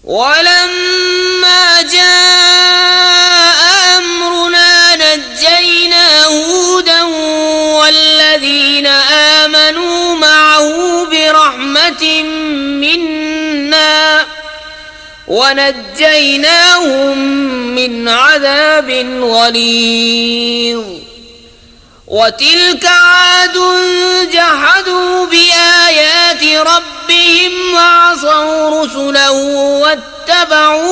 वलम्मा जाअ अम्रुना नज्जैना हूदन वल्लज़ीना आमनू मअहू बिरहमतिन मिन्ना वनज्जैनाहुम मिन अज़ाबिन गलीज़ वतिल्क आदुन जहदू बिआयाति रब्बिहिम वअसौ रुसुलहू वत्तबऊ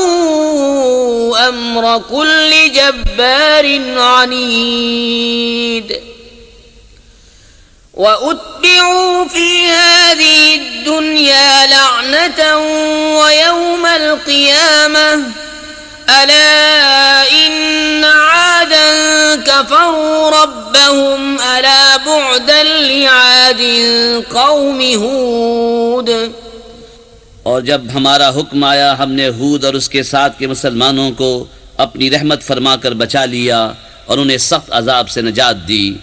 अम्र कुल्लि जब्बारिन अनीद वउत्बिऊ फी हाज़िहि दुन्या लअनतन वयौमल क़ियामह अला इन्न आदन कफ़रू रब्बहुम अला बुअदन लिआदिन क़ौमि हूद। और जब हमारा हुक्म आया हमने हूद और उसके साथ के मुसलमानों को अपनी रहमत फरमाकर बचा लिया और उन्हें सख्त अजाब से निजात दी।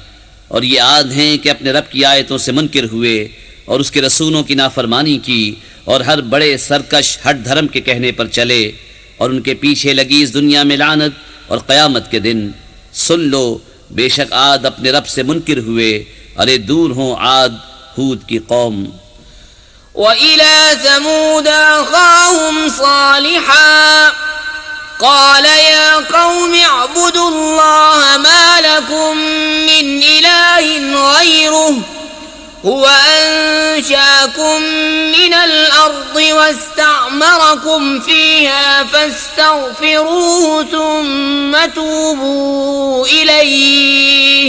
और ये आद हैं कि अपने रब की आयतों से मुनकिर हुए और उसके रसूलों की नाफरमानी की और हर बड़े सरकश हट धर्म के कहने पर चले और उनके पीछे लगी इस दुनिया में लानत और क़यामत के दिन। सुन लो, बेशक आद अपने रब से मुनकिर हुए, अरे दूर हों आद हूद की कौम। वइला समूद अख़ाहुम सालिहा क़ाल या क़ौमि अअ्बुदुल्लाह मा लकुम मिन इलाहिन ग़ैरुहु हुवा अंशाकुम मिनल अर्दि वस्तअमरकुम फ़ीहा फ़ास्तग़फ़िरूहु थुम्मा तूबू इलैहि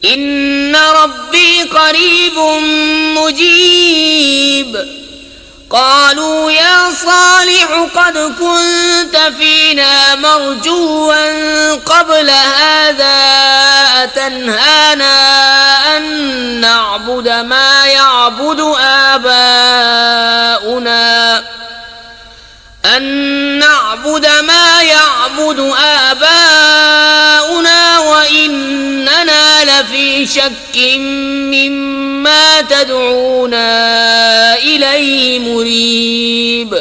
इन्न रब्बी क़रीबुम मुजीब। क़ालू या सालिह क़द कुन्त फ़ीना मरजूअन क़ब्ल हाज़ा अतन्हाना अन नअबुद मा यअबुदु आबाउना व इन्नना लफ़ी शक्किन मिम्मा तदऊना इलैहि मुरीब।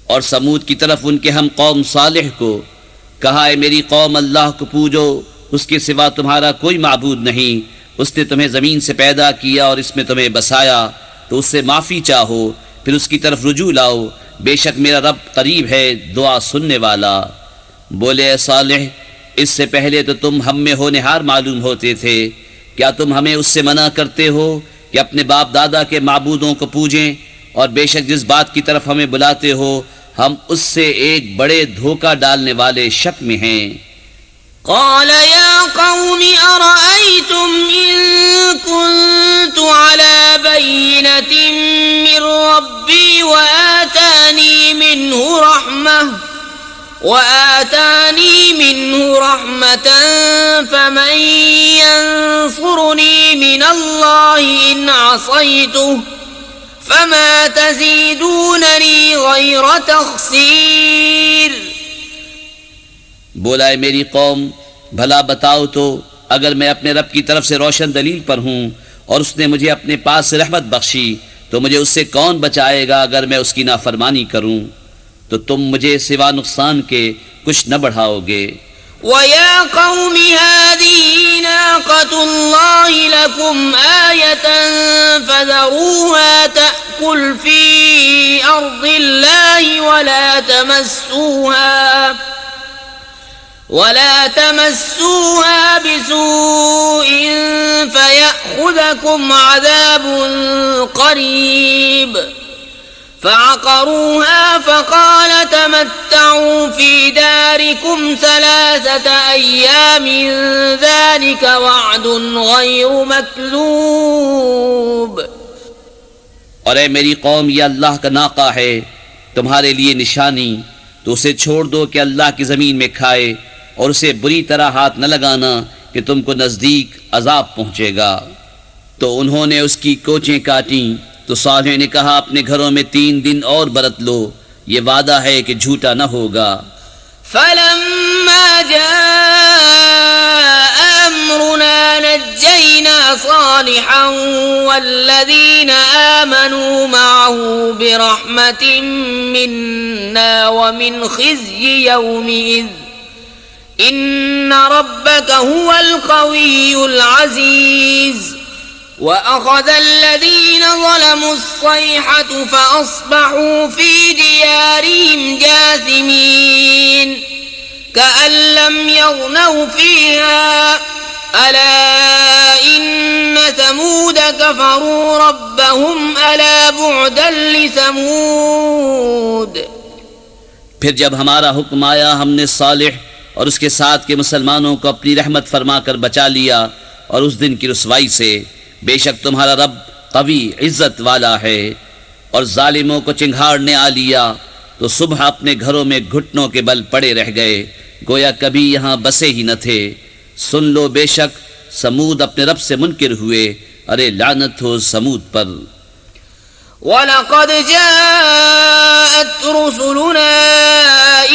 और समूद की तरफ उनके हम कौम सालिह को कहा, है मेरी कौम अल्लाह को पूजो, उसके सिवा तुम्हारा कोई माबूद नहीं। उसने तुम्हें ज़मीन से पैदा किया और इसमें तुम्हें बसाया, तो उससे माफ़ी चाहो, फिर उसकी तरफ रुजू लाओ। बेशक मेरा रब करीब है, दुआ सुनने वाला। बोले सालिह, इससे पहले तो तुम हम में होनहार मालूम होते थे, क्या तुम हमें उससे मना करते हो कि अपने बाप दादा के माबूदों को पूजें? और बेशक जिस बात की तरफ हमें बुलाते हो हम उससे एक बड़े धोखा डालने वाले शक में हैं। क़ाल या क़ौमि अरअय्तुम इन कुन्तु अला बय्यिनतिन मिन रब्बी व आतानी मिन्हु रहमतन फमन यंसुरनी मिनल्लाहि इन असैतुहु फमा तज़ीदूननी गैर तख़सीर। बोला, है मेरी कौम, भला बताओ तो, अगर मैं अपने रब की तरफ से रोशन दलील पर हूँ और उसने मुझे अपने पास से रहमत बख्शी, तो मुझे उससे कौन बचाएगा अगर मैं उसकी नाफरमानी करूँ? तो तुम मुझे सिवा नुकसान के कुछ न बढ़ाओगे। वया कौमि हाज़िही नाक़तुल्लाहि लकुम आयतन फ़ज़रूहा तअकुल फ़ी अर्दिल्लाहि वला तमस्सूहा बिसूइन फ़यअख़ुज़कुम अज़ाबुन क़रीब। फ़अक़रूहा फ़क़ाल तमत्तऊ फ़ी दारिकुम सलासत अय्यामिन ज़ालिक वअदुन ग़ैरु मकज़ूब। और ऐ मेरी कौम, यह अल्लाह का नाका है तुम्हारे लिए निशानी, तो उसे छोड़ दो कि अल्लाह की ज़मीन में खाए, और उसे बुरी तरह हाथ न लगाना कि तुमको नज़दीक अजाब पहुँचेगा। तो उन्होंने उसकी कोचें काटी। तो सालिह ने कहा, अपने घरों में 3 दिन और बरत लो, ये वादा है कि झूठा न होगा। फलम्मा जाअ अम्रुना नज्जैना صالحا والذين آمنوا معه برحمة منا ومن خزي يومئذ إن ربك هو القوي العزيز وأخذ الذين ظلموا الصيحة فأصبحوا في ديارهم جاثمين كأن لم يغنوا فيها ألا إن ثمود كفروا ربهم ألا بعدا لثمود. फिर जब हमारा हुक्म आया हमने सालिह और उसके साथ के मुसलमानों को अपनी रहमत फरमाकर बचा लिया और उस दिन की रुसवाई से। बेशक तुम्हारा रब कवी इज्जत वाला है। और जालिमों को चिंघाड़ने आ लिया तो सुबह अपने घरों में घुटनों के बल पड़े रह गए, गोया कभी यहाँ बसे ही न थे। सुन लो, बेशक समूद अपने रब से मुनकिर हुए। अरे लानत हो समूद पर। वलक़द जाअत रुसुलुना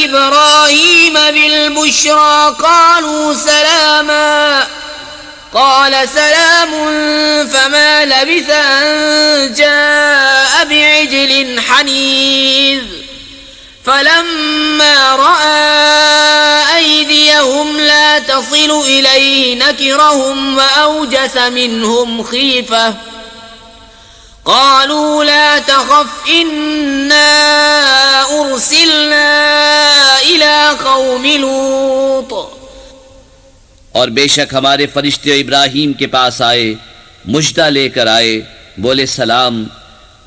इब्राहीम बिलबुश्रा क़ालू सलामा क़ाल सलामुन फमा लबिथ अन जाअ बिइज्लिन हनीज़ फलम्मा रअा अयदियहुम ला तसिलु इलैहि नकिरहुम वअवजस मिनहुम खीफ़ह قالوا لا تخف إنا أرسلنا إلى قوم لوط. और बेशक हमारे फरिश्ते इब्राहीम के पास आए, मुजदा लेकर आए, बोले सलाम।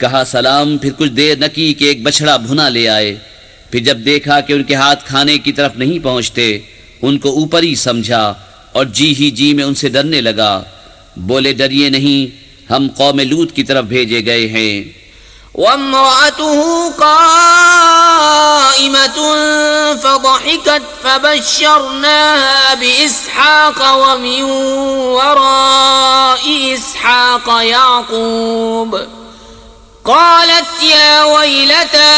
कहा सलाम, फिर कुछ देर न की कि एक बछड़ा भुना ले आए। फिर जब देखा कि उनके हाथ खाने की तरफ नहीं पहुंचते, उनको ऊपर ही समझा और जी ही जी में उनसे डरने लगा। बोले डरिए नहीं, हम कौम लूत की तरफ भेजे गए हैं। वम्रअतुहु काइमतुन फضحكت फबश्शरनाहा बिइस्हाक वमिन वराइ इस्हाक याकूब قالت يا ويلتى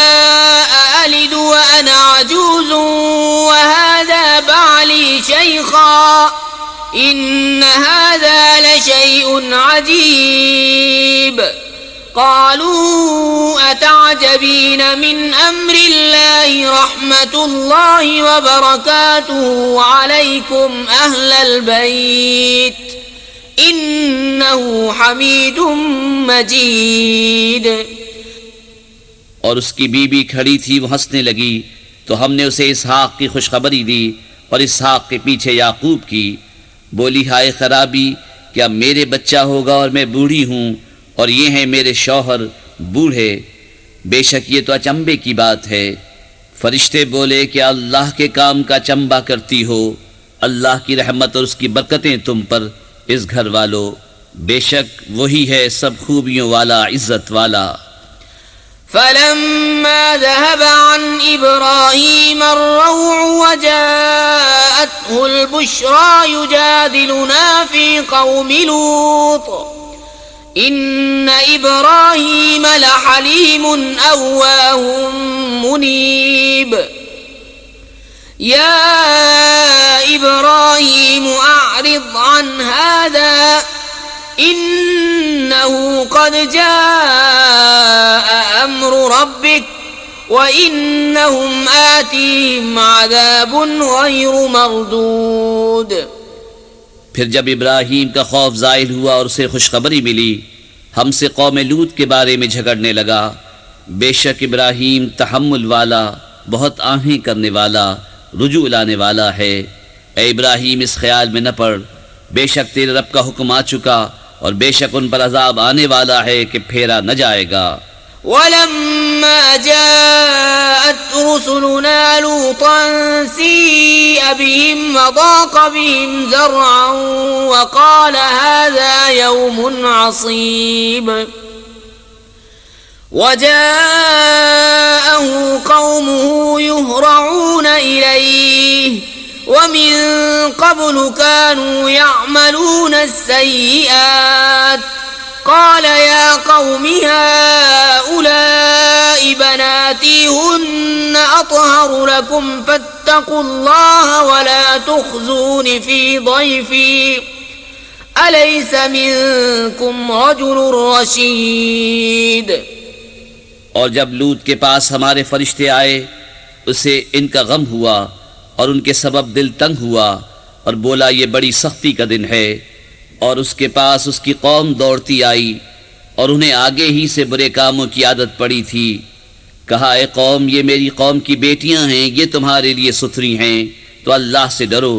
أألد وأنا عجوز وهذا بعلي شيخا إن هذا لشيء عجيب. قالوا أتعجبين من أمر الله رحمة الله وبركاته عليكم أهل البيت إنه حميد مجيد. और उसकी बीबी खड़ी थी, वो हंसने लगी तो हमने उसे इसहाक की खुशखबरी दी और इसहाक के पीछे याकूब की। बोली हाय खराबी, क्या मेरे बच्चा होगा और मैं बूढ़ी हूँ और ये हैं मेरे शौहर बूढ़े। बेशक ये तो अचंबे की बात है। फरिश्ते बोले कि अल्लाह के काम का चंबा करती हो। अल्लाह की रहमत और उसकी बरकतें तुम पर इस घर वालों। बेशक वही है सब खूबियों वाला, इज्जत वाला। فلما ذهب عن إبراهيم الروع وجاءته البشرى يجادلنا في قوم لوط إن إبراهيم لحليم أواه منيب. يا إبراهيم أعرض عن هذا إنه قد جاء أمر ربك وإنهم آتيهم عذاب غير مردود. फिर जब इब्राहीम का खौफ ज़ाहिर हुआ और उसे खुशखबरी मिली, हमसे कौम लूत के बारे में झगड़ने लगा। बेशक इब्राहीम तहम्मुल वाला, बहुत आहें करने वाला, रुजू लाने वाला है। ए इब्राहीम, इस ख्याल में न पड़, बेशक तेरे रब का हुक्म आ चुका और बेशक उन पर अजाब आने वाला है कि फेरा न जाएगा। वलम्मा जाअत रुसुलुना लूतन सीअ बिहिम वदाक़ बिहिम ज़रअन वक़ाल हाज़ा यौमुन असीब. वजाअहु क़ौमुहु युहरऊन इलैहि ومن قبل كانوا يعملون السيئات قال يا قوم هؤلاء بناتي هن أطهر لكم فاتقوا الله ولا تخزون في ضيفي अलैस मिनकुम रजुलुर रशीद। और जब लूत के पास हमारे फरिश्ते आए उसे इनका गम हुआ और उनके सबब दिल तंग हुआ और बोला ये बड़ी सख्ती का दिन है। और उसके पास उसकी कौम दौड़ती आई और उन्हें आगे ही से बुरे कामों की आदत पड़ी थी। कहा ए कौम ये मेरी कौम की बेटियां हैं, ये तुम्हारे लिए सुथरी हैं, तो अल्लाह से डरो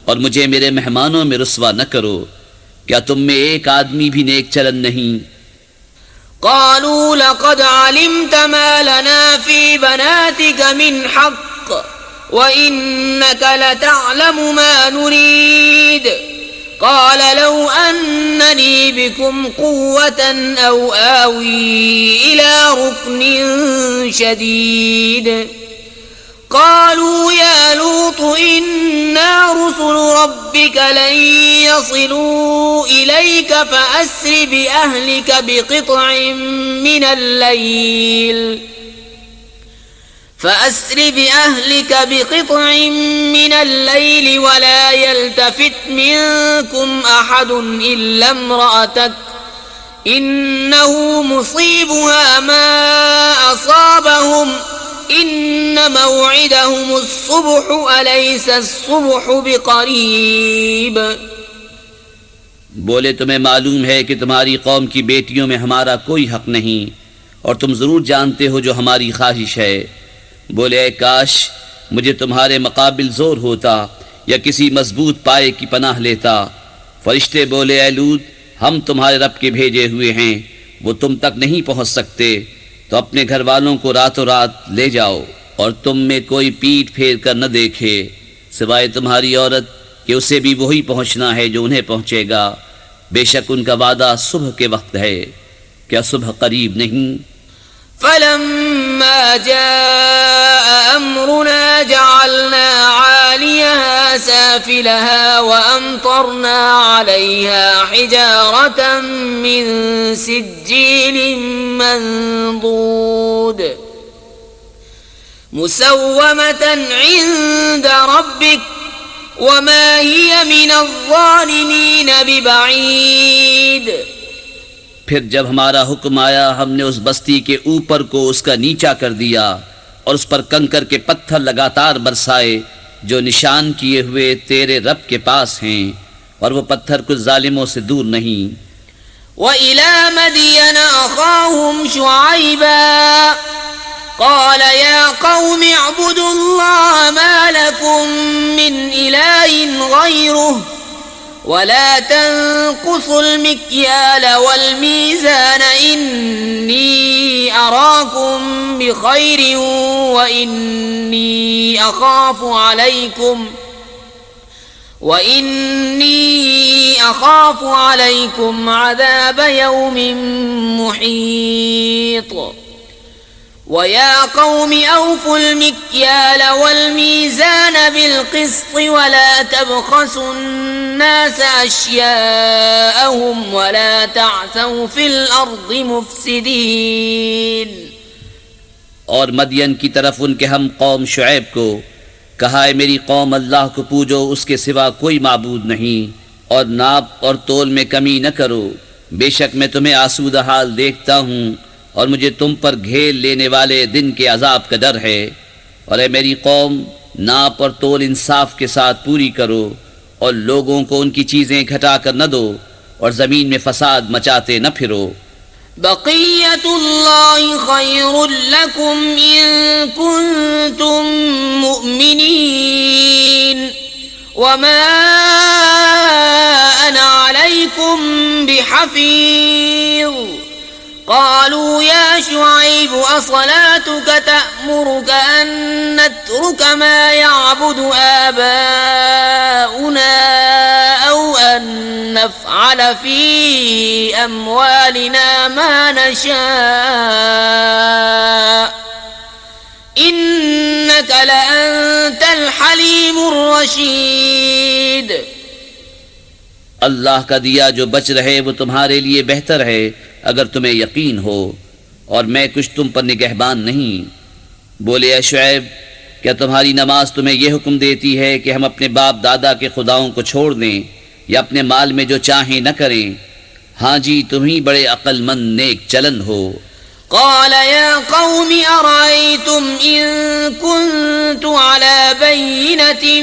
और मुझे मेरे मेहमानों में रुस्वा न करो। क्या तुम में एक आदमी भी नेक चलन नहीं? क़ालू लक़द अलिमत मा लना फ़ी बनातिक मिन हक़्क़ व इन्नक लतअलमु मा नुरीद। क़ाल लौ अन्ननी बिकुम क़ुव्वतन औ आवी इला रुक्निन शदीद। क़ालू या लूत इन्ना रुसुलु रब्बिक लन यसिलू इलैक फ़अस्रि बिअहलिक बिक़ित्अ मिन अल्लैल वला यल्तफ़ित मिनकुम अहदुन इल्ला इम्रअतक इन्नहु मुसीबुहा मा असाबहुम इन्न मौइदहुमुस्सुब्हु अलैसस्सुब्हु बिक़रीब। बोले तुम्हें मालूम है कि तुम्हारी कौम की बेटियों में हमारा कोई हक नहीं और तुम जरूर जानते हो जो हमारी ख्वाहिश है। बोले ऐ काश मुझे तुम्हारे मुकाबिल जोर होता या किसी मजबूत पाए की पनाह लेता। फरिश्ते बोले ऐ लूत हम तुम्हारे रब के भेजे हुए हैं, वो तुम तक नहीं पहुंच सकते, तो अपने घर वालों को रातों रात ले जाओ और तुम में कोई पीठ फेर कर न देखे सिवाय तुम्हारी औरत कि उसे भी वही पहुंचना है जो उन्हें पहुंचेगा। बेशक उनका वादा सुबह के वक्त है, क्या सुबह करीब नहीं? फलम्मा जाअ अम्रुना जअलना आलियहा साफिलहा व अमतरना अलैहा हिजारतन मिन सिज्जीलिन मंदूद मुसव्वमतन इंद रब्बिक वमा हिय मिनज़्ज़ालिमीन बिबईद। फिर जब हमारा हुक्म आया हमने उस बस्ती के ऊपर को उसका नीचा कर दिया और उस पर कंकर के पत्थर लगातार बरसाए जो निशान किए हुए तेरे रब के पास हैं और वो पत्थर कुछ जालिमों से दूर नहीं। व इला मदियन अखाहुम शुआइबा क़ाल या क़ौमि अअ्बुदुल्लाह मा लकुम मिन इलाहिन गैरुहु वला तंकुसुल मिक्याल वल मीज़ान इन्नी अराकुम बिखैरिन व इन्नी अखाफु अलैकुम अज़ाब यौमिन मुहीत। वया कौमि औफुल मिक्याल वल मीज़ान बिलक़िस्ति वला तबख़सुन्नास अश्याअहुम वला तअसौ फ़िल अर्दि मुफ़्सिदीन। और मदियन की तरफ उनके हम कौम शुएब को कहा है मेरी कौम अल्लाह को पूजो, उसके सिवा कोई माबूद नहीं, और नाप और तोल में कमी न करो। बेशक मैं तुम्हें आसूदा हाल देखता हूँ और मुझे तुम पर घेर लेने वाले दिन के अजाब का डर है। और ए मेरी कौम नाप और तोल इंसाफ के साथ पूरी करो और लोगों को उनकी चीजें घटा कर न दो और जमीन में फसाद मचाते न फिरो। बक़िय्यतुल्लाहि खैरुल लकुम इन कुंतुम मुअ्मिनीन वमा अना अलैकुम बिहफ़ीज़। क़ालू या शुअैब असलातुक तअमुरुक अन नत्रुक मा यअबुदु आबाउना औ अन नफ़अल फ़ी अम्वालिना मा नशा इन्नक लअंतल हलीमुर रशीद। अल्लाह का दिया जो बच रहे वो तुम्हारे लिए बेहतर है अगर तुम्हें यकीन हो, और मैं कुछ तुम पर निगहबान नहीं। बोले ऐ शुएब क्या तुम्हारी नमाज तुम्हें यह हुक्म देती है कि हम अपने बाप दादा के खुदाओं को छोड़ दें या अपने माल में जो चाहें न करें। हाँ जी, तुम ही बड़े अक्लमंद नेक चलन हो। قال يا قوم أرأيتم إن كنت على بينة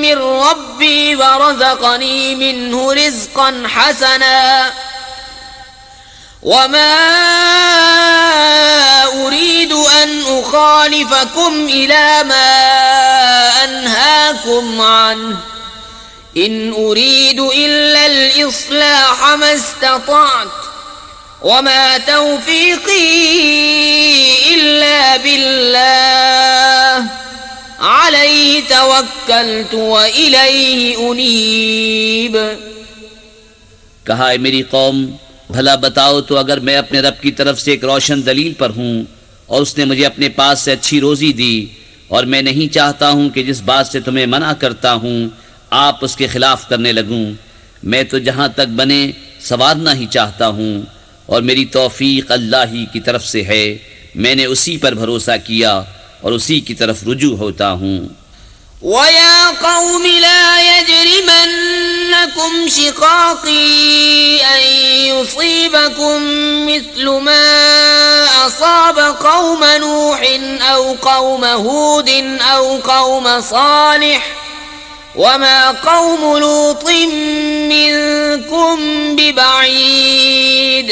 من ربي ورزقني منه رزقا حسنا وما أريد أن أخالفكم إلى ما أنهاكم عنه إن أريد إلا الإصلاح ما استطعت وما توفيقي إلا بالله عليه توكلت وإليه أنيب। कहा, मेरी कौम, भला बताओ तो अगर मैं अपने रब की तरफ से एक रोशन दलील पर हूँ और उसने मुझे अपने पास से अच्छी रोजी दी और मैं नहीं चाहता हूँ कि जिस बात से तुम्हें मना करता हूँ आप उसके खिलाफ करने लगूं। मैं तो जहाँ तक बने संवारना ही चाहता हूँ और मेरी तौफीक अल्लाह ही की तरफ से है। मैंने उसी पर भरोसा किया और उसी की तरफ रुजू होता हूँ। وَيَا قَوْمِ لَا يَجْرِمَنَّكُمْ شِقَاقِي أَن يُصِيبَكُم مِّثْلُ مَا أَصَابَ قَوْمَ نُوحٍ أَوْ قَوْمَ هُودٍ أَوْ قَوْمَ صَالِحٍ وَمَا قَوْمُ لُوطٍ مِّنكُم بِبَعِيدٍ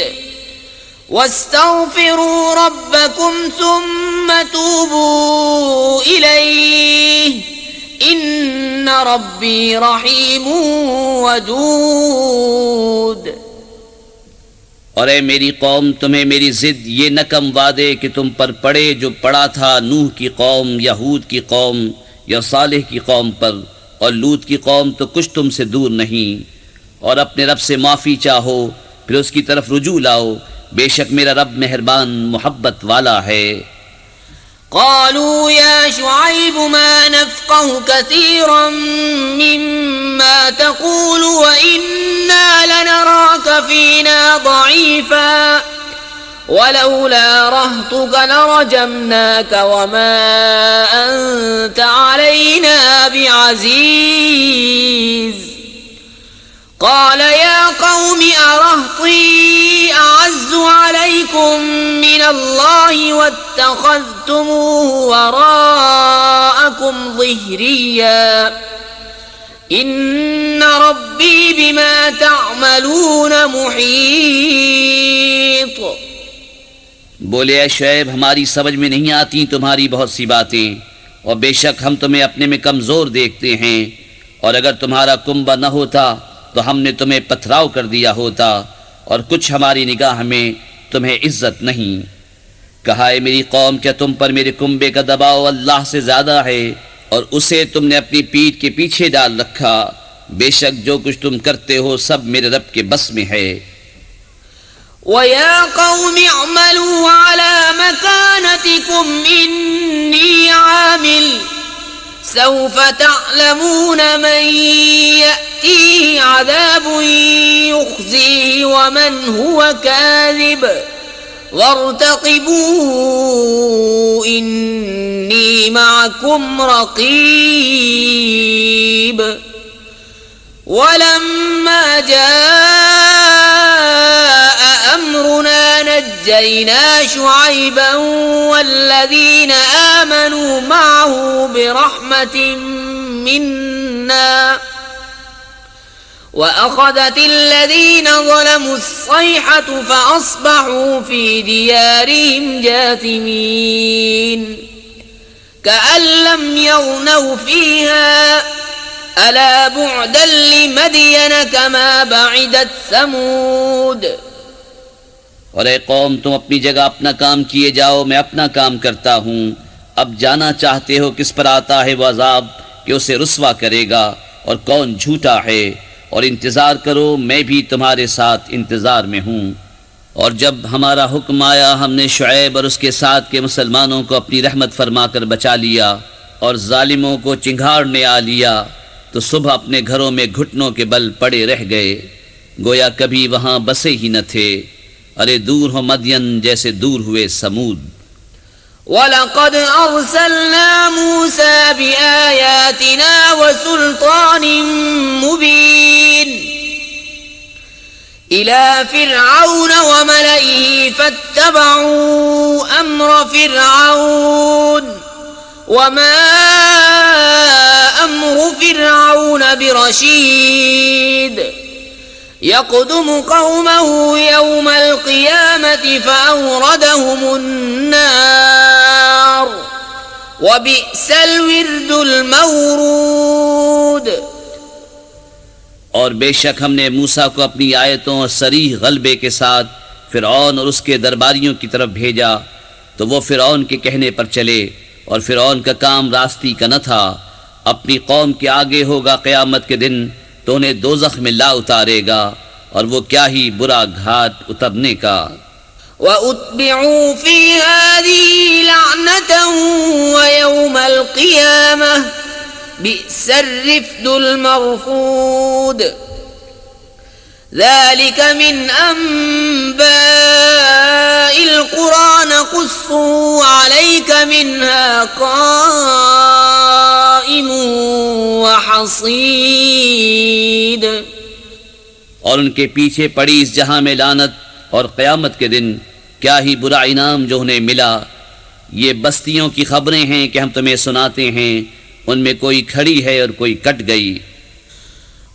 واستغفروا ربكم ثم توبوا إليه إن ربي رحيم ودود। और ए मेरी कौम, तुम्हें मेरी जिद ये न कम वादे कि तुम पर पड़े जो पड़ा था नूह की कौम, यहूद की कौम या सालेह की कौम पर, और लूत की कौम तो कुछ तुमसे दूर नहीं। और अपने रब से माफ़ी चाहो, फिर उसकी तरफ रुजू लाओ, बेशक मेरा रब मेहरबान मोहब्बत वाला है। قالوا يا شعيب ما نفقه كثيرا مما تقول وإنا لنراك فينا ضعيفا ولولا رهطك لرجمناك وما أنت علينا بعزيز قال يا قوم أرهطي أعز عليكم من الله واتخذتموه وراءكم ظهريا إن ربي بما تعملون محيط। बोले, ऐ शुएब, हमारी समझ में नहीं आती तुम्हारी बहुत सी बातें, और बेशक हम तुम्हें अपने में कमज़ोर देखते हैं, और अगर तुम्हारा कुंभा न होता तो हमने तुम्हें पथराव कर दिया होता, और कुछ हमारी निगाह में तुम्हें इज्जत नहीं। कहा, है मेरी कौम, क्या तुम पर मेरे कुंबे का दबाव अल्लाह से ज्यादा है, और उसे तुमने अपनी पीठ के पीछे डाल रखा। बेशक जो कुछ तुम करते हो सब मेरे रब के बस में है। وَيَا قَوْمِ اعْمَلُوا عَلَى مَكَانَتِكُمْ إِنِّي عَامِلٌ سَوْفَ تَعْلَمُونَ مَن يَأْتِيهِ عَذَابٌ يُخْزِيهِ وَمَنْ هُوَ كَاذِبٌ وَارْتَقِبُوا إِنِّي مَعَكُمْ رَقِيبٌ ولما جاء أمرنا نجينا شعيبا والذين آمنوا معه برحمة منا وأخذت الذين ظلموا الصيحة فأصبحوا في ديارهم جاثمين كأن لم يغنوا فيها ألا بعدا لمدين كما بعدت ثمود। और ए कौम, तुम अपनी जगह अपना काम किए जाओ, मैं अपना काम करता हूँ। अब जाना चाहते हो किस पर आता है वो अजाब कि उसे रुस्वा करेगा और कौन झूठा है, और इंतज़ार करो, मैं भी तुम्हारे साथ इंतज़ार में हूँ। और जब हमारा हुक्म आया हमने शुएब और उसके साथ के मुसलमानों को अपनी रहमत फरमाकर बचा लिया और जालिमों को चिंगाड़ने आ लिया, तो सुबह अपने घरों में घुटनों के बल पड़े रह गए, गोया कभी वहां बसे ही न थे। अरे दूर हो मदियन जैसे दूर हुए समूद। वलक़द अर्सलना मूसा बिआयातिना व सुल्तानिन मुबीन إلى فرعون وملئه فاتبعوا أمر فرعون وما أمر فرعون برشيد يقدم قومه يوم القيامة فأوردهم النار وبئس الورد المورود। और बेशक हमने मूसा को अपनी आयतों और सरीह गलबे के साथ फिरौन और उसके दरबारियों की तरफ भेजा, तो वो फिरौन के कहने पर चले और फिरौन का काम रास्ती का न था। अपनी कौम के आगे होगा क़यामत के दिन तो उन्हें दोज़ख में ला उतारेगा, और वो क्या ही बुरा घाट उतरने का। وأتبعوا في هذه لعنة ويوم القيامة بئس الرفد المرفود ذلك من أنباء القرى نقصه عليك منها قائم وحصيد। और उनके पीछे पड़ी इस जहां में लानत और क़यामत के दिन क्या ही बुरा इनाम जो उन्हें मिला। ये बस्तियों की खबरें हैं कि हम तुम्हें सुनाते हैं, उनमें कोई खड़ी है और कोई कट गई।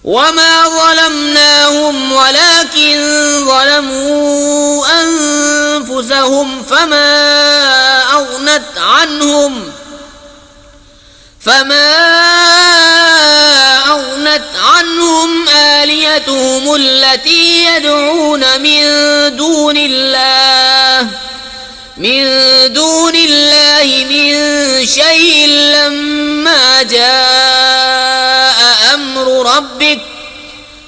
वमा ज़लमनाहुम वलाकिन ज़लमू अनफुसहुम फमा अग़नत अन्हुम आलियतुहुम التي يدعون من دون الله من شيء لما جاء أمر ربك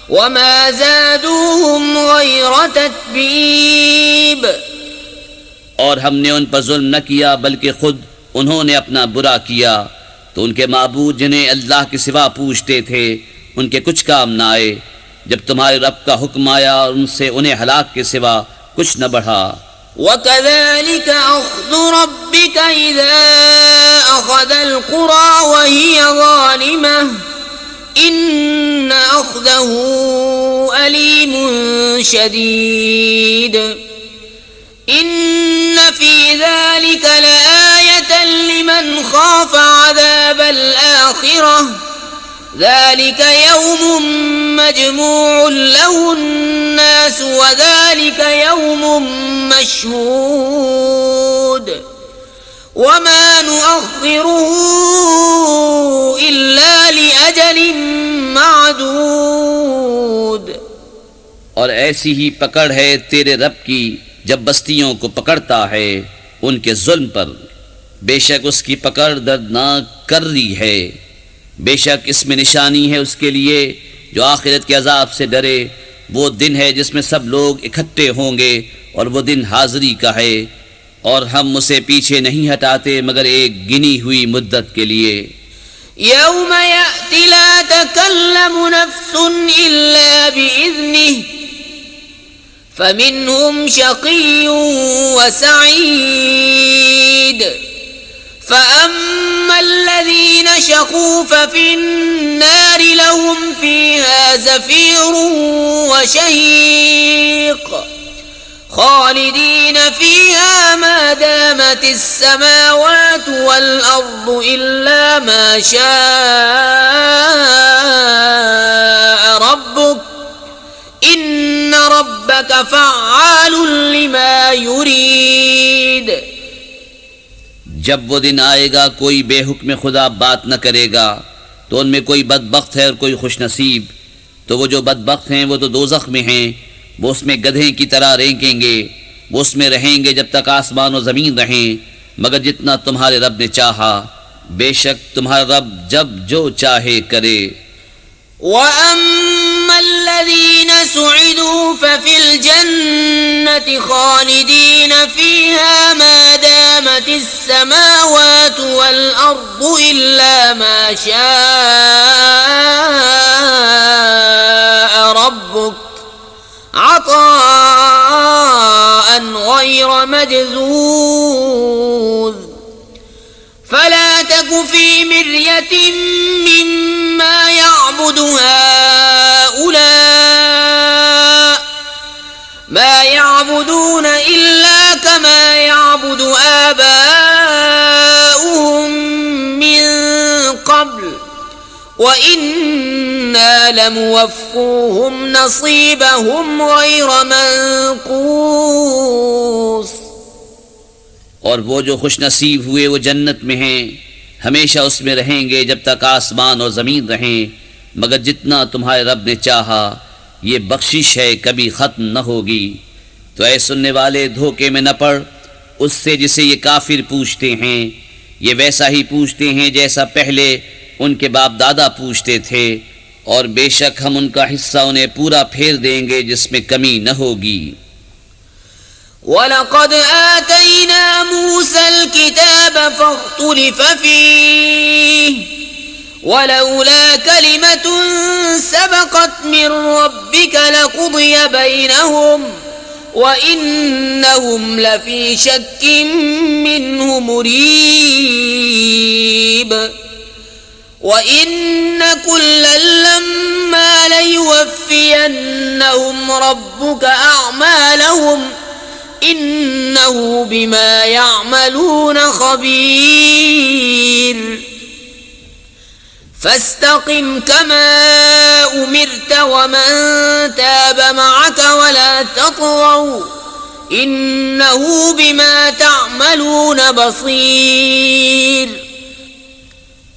وما زادوهم غير تتبيب। और हमने उन पर जुल्म न किया बल्कि खुद उन्होंने अपना बुरा किया, तो उनके माबूद जिन्हें अल्लाह के सिवा पूजते थे उनके कुछ काम न आए। जब तुम्हारे रब का हुक्म आया और उनसे उन्हें हलाक के सिवा कुछ न बढ़ा। وَكَذَلِكَ أَخْذُ رَبِّكَ إِذَا أَخَذَ الْقُرَى وَهِيَ ظَالِمَةٌ إِنَّ أَخْذَهُ أَلِيمٌ شَدِيدٌ إِنَّ فِي ذَلِكَ لَآيَةً لِمَنْ خَافَ عَذَابَ الْآخِرَةِ ذلك يوم مجموع له الناس وذلك يوم مشهود وما نؤخره إلا لأجل معدود। और ऐसी ही पकड़ है तेरे रब की जब बस्तियों को पकड़ता है उनके जुल्म पर, बेशक उसकी पकड़ दर्दनाक कर्री है। बेशक इसमें निशानी है उसके लिए जो आखिरत के अजाब से डरे। वो दिन है जिसमें सब लोग इकट्ठे होंगे और वो दिन हाजिरी का है, और हम उसे पीछे नहीं हटाते मगर एक गिनी हुई मुद्दत के लिए। यौम याति ला तकल्लमु नफ्सुन इल्ला बिइज़निह फमिनहुम शक़िय्युन व सईद فأما الذين شقوا ففي النار لهم فيها زفير وشهيق خالدين فيها ما دامت السماوات والأرض إلا ما شاء ربك إن ربك فعال لما يريد। जब वो दिन आएगा कोई बेहुक्म खुदा बात न करेगा, तो उनमें कोई बदबख्त है और कोई खुशनसीब। तो वो जो बदबख्त हैं वो तो दोज़ख में हैं, वो उसमें गधे की तरह रेंकेंगे, वो उसमें रहेंगे जब तक आसमान और ज़मीन रहें, मगर जितना तुम्हारे रब ने चाहा। बेशक तुम्हारा रब जब जो चाहे करे। وَأَمَّا الَّذِينَ سُعِدُوا فَفِي الْجَنَّةِ خَالِدِينَ فِيهَا مَا دَامَتِ السَّمَاوَاتُ وَالْأَرْضُ إِلَّا مَا شَاءَ رَبُّكَ عَطَاءً غَيْرَ مَجْذُوذٍ فلا تك في مرية مما يعبد هؤلاء ما يعبدون إلا كما يعبد آباؤهم من قبل وإنا لموفوهم نصيبهم غير منقوص। और वो जो खुश नसीब हुए वो जन्नत में हैं, हमेशा उसमें रहेंगे जब तक आसमान और ज़मीन रहें, मगर जितना तुम्हारे रब ने चाहा, ये बख्शिश है कभी ख़त्म न होगी। तो ऐ सुनने वाले, धोखे में न पड़ उससे जिसे ये काफिर पूछते हैं। ये वैसा ही पूछते हैं जैसा पहले उनके बाप दादा पूछते थे, और बेशक हम उनका हिस्सा उन्हें पूरा फेर देंगे जिसमें कमी न होगी। वलक़द आतैना मूसल किताब फ़ख्तुलिफ़ फ़ीह वलौला कलिमतुन सबक़त मिन रब्बिक लक़ुदिय बैनहुम वइन्नहुम लफ़ी शक्किन मिन्हु मुरीब। वइन्न कुल्लन लम्मा लयुवफ़्फ़ियन्नहुम रब्बुक अअमालहुम इन्नहु बिमा यअमलून खबीर। फस्तक़िम कमा उमिरत वमन ताब मअक वला तत्गौ इन्नहु बिमा तअमलून बसीर।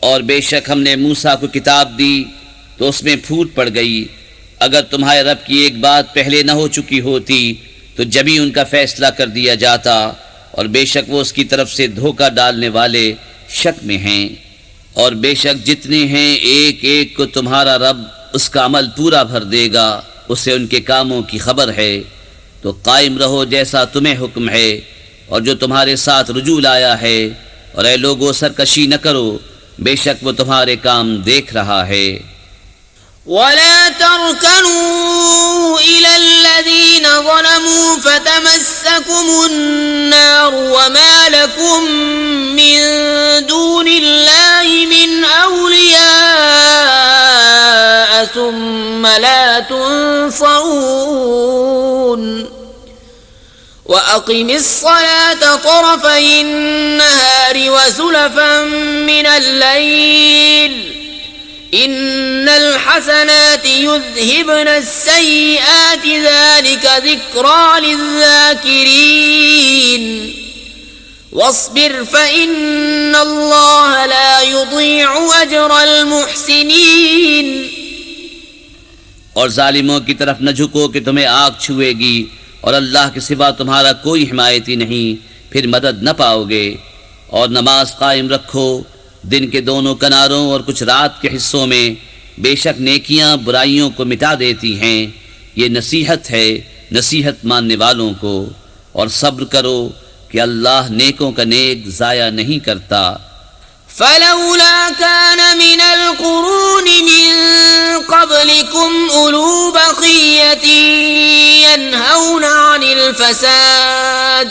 और बेशक हमने मूसा को किताब दी तो उसमें फूट पड़ गई। अगर तुम्हारे रब की एक बात पहले न हो चुकी होती तो जभी उनका फैसला कर दिया जाता, और बेशक वो उसकी तरफ से धोखा डालने वाले शक में हैं। और बेशक जितने हैं एक एक को तुम्हारा रब उसका अमल पूरा भर देगा, उसे उनके कामों की खबर है। तो कायम रहो जैसा तुम्हें हुक्म है और जो तुम्हारे साथ रुजू लाया है, और ऐ लोगों सरकशी न करो, बेशक वो तुम्हारे काम देख रहा है। वला तरकनू इलल्लज़ीन ज़लमू फतमस्सकुमुन्नार वमा लकुम मिन दूनिल्लाहि मिन औलिया सुम्मा ला तुंसरून। वअक़िमिस्सलात तरफ़यिन्नहारि वज़ुलफ़न मिनल्लैल इन्नल हसनाति युज़हिबनस्सय्यिआति ज़ालिका ज़िक्रा लिज़्ज़ाकिरीन। वस्बिर फ़इन्नल्लाह ला युज़ीअु अजरल मुहसिनीन। और जालिमों की तरफ न झुको कि तुम्हें आग छुएगी, और अल्लाह के सिवा तुम्हारा कोई हिमायती नहीं, फिर मदद न पाओगे। और नमाज कायम रखो दिन के दोनों किनारों और कुछ रात के हिस्सों में, बेशक नेकियां बुराइयों को मिटा देती हैं। ये नसीहत है नसीहत मानने वालों को। और सब्र करो कि अल्लाह नेकों का नेक ज़ाया नहीं करता। फलौला कान मिनल कुरूनि मिन क़ब्लिकुम उलू बक़िय्यतिन यन्हौना अनिल फसाद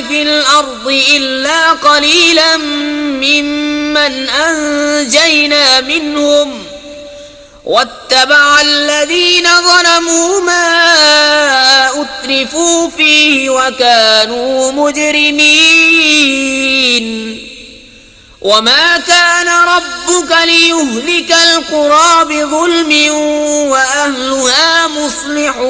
फिल अर्दि इल्ला क़लीलन मिम्मन अंजयना मिनहुम वत्तबअल्लज़ीन ज़लमू मा उत्रिफू फ़ीहि वकानू मुजरिमीन। वमा कान रब्बुक लियुहलिकल क़ुरा बिज़ुल्मिन वअहलुहा मुस्लिहून।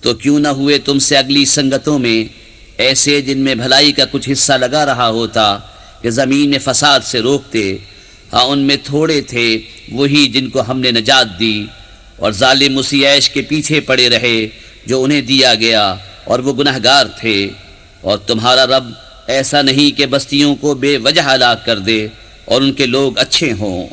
तो क्यों न हुए तुमसे अगली संगतों में ऐसे जिनमें भलाई का कुछ हिस्सा लगा रहा होता कि ज़मीन में फसाद से रोकते। हाँ, उनमें थोड़े थे वही जिनको हमने नजात दी, और जालिम उसी ऐश के पीछे पड़े रहे जो उन्हें दिया गया, और वो गुनहगार थे। और तुम्हारा रब ऐसा नहीं कि बस्तियों को बेवजह हलाक कर दे और उनके लोग अच्छे हों।